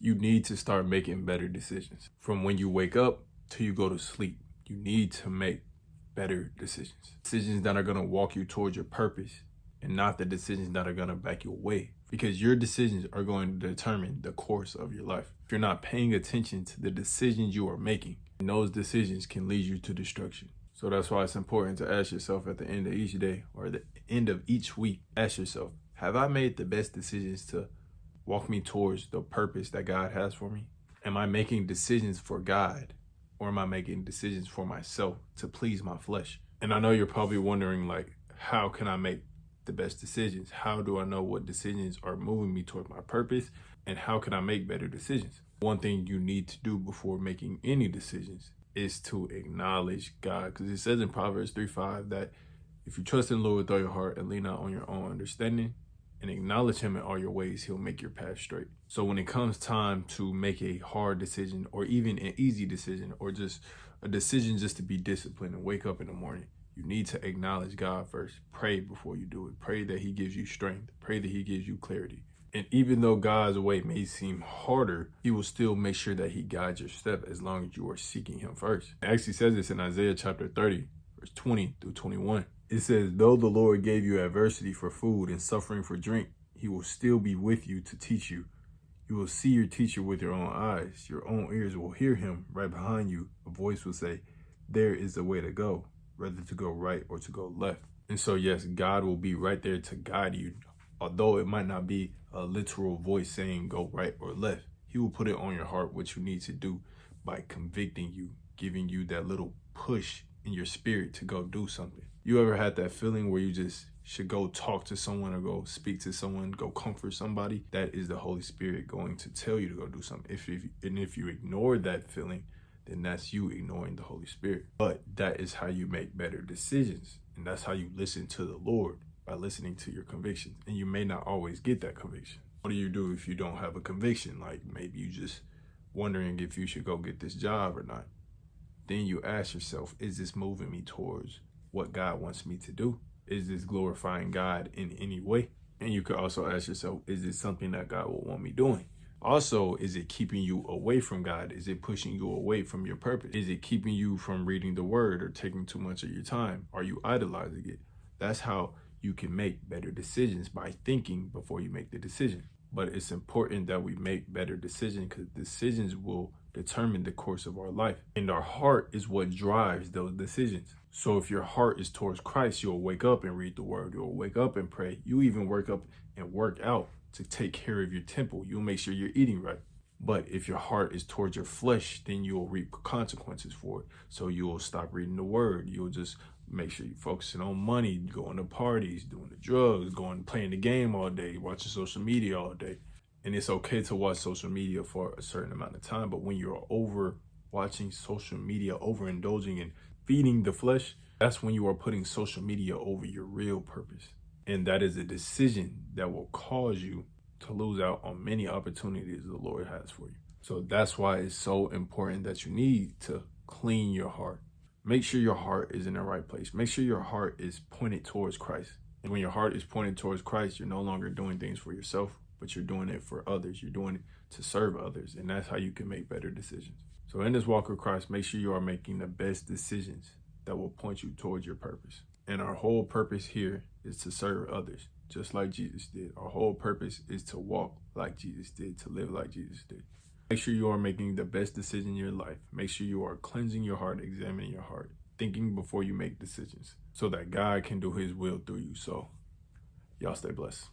You need to start making better decisions. From when you wake up till you go to sleep, you need to make better decisions. Decisions that are going to walk you towards your purpose and not the decisions that are going to back you away. Because your decisions are going to determine the course of your life. If you're not paying attention to the decisions you are making, those decisions can lead you to destruction. So that's why it's important to ask yourself at the end of each day or the end of each week, ask yourself, have I made the best decisions to walk me towards the purpose that God has for me? Am I making decisions for God, or am I making decisions for myself to please my flesh? And I know you're probably wondering, like, how can I make the best decisions? How do I know what decisions are moving me toward my purpose? And how can I make better decisions? One thing you need to do before making any decisions is to acknowledge God. Because it says in Proverbs 3:5 that if you trust in the Lord with all your heart and lean not on your own understanding and acknowledge him in all your ways, he'll make your path straight. So when it comes time to make a hard decision or even an easy decision or just a decision just to be disciplined and wake up in the morning, you need to acknowledge God first. Pray before you do it. Pray that he gives you strength. Pray that he gives you clarity. And even though God's way may seem harder, he will still make sure that he guides your step as long as you are seeking him first. It actually says this in Isaiah chapter 30, verse 20 through 21. It says, though the Lord gave you adversity for food and suffering for drink, he will still be with you to teach you. You will see your teacher with your own eyes. Your own ears will hear him right behind you. A voice will say, there is the way to go, whether to go right or to go left. And so, yes, God will be right there to guide you. Although it might not be a literal voice saying go right or left, he will put it on your heart what you need to do by convicting you, giving you that little push in your spirit to go do something. You ever had that feeling where you just should go talk to someone or go speak to someone, go comfort somebody? That is the Holy Spirit going to tell you to go do something. If you ignore that feeling, then that's you ignoring the Holy Spirit. But that is how you make better decisions. And that's how you listen to the Lord, by listening to your convictions. And you may not always get that conviction. What do you do if you don't have a conviction? Like maybe you just wondering if you should go get this job or not. Then you ask yourself, is this moving me towards what God wants me to do? Is this glorifying God in any way? And you could also ask yourself, is this something that God will want me doing? Also, is it keeping you away from God? Is it pushing you away from your purpose? Is it keeping you from reading the word or taking too much of your time? Are you idolizing it? That's how you can make better decisions, by thinking before you make the decision. But it's important that we make better decisions because decisions will determine the course of our life. And our heart is what drives those decisions. So if your heart is towards Christ, you'll wake up and read the word. You'll wake up and pray. You even wake up and work out to take care of your temple. You'll make sure you're eating right. But if your heart is towards your flesh, then you'll reap consequences for it. So you'll stop reading the word. You'll just make sure you're focusing on money, going to parties, doing the drugs, playing the game all day, watching social media all day. And it's okay to watch social media for a certain amount of time. But when you're over watching social media, overindulging and feeding the flesh, that's when you are putting social media over your real purpose. And that is a decision that will cause you to lose out on many opportunities the Lord has for you. So that's why it's so important that you need to clean your heart. Make sure your heart is in the right place. Make sure your heart is pointed towards Christ. And when your heart is pointed towards Christ, you're no longer doing things for yourself, but you're doing it for others. You're doing it to serve others. And that's how you can make better decisions. So in this walk with Christ, make sure you are making the best decisions that will point you towards your purpose. And our whole purpose here is to serve others, just like Jesus did. Our whole purpose is to walk like Jesus did, to live like Jesus did. Make sure you are making the best decision in your life. Make sure you are cleansing your heart, examining your heart, thinking before you make decisions so that God can do his will through you. So y'all stay blessed.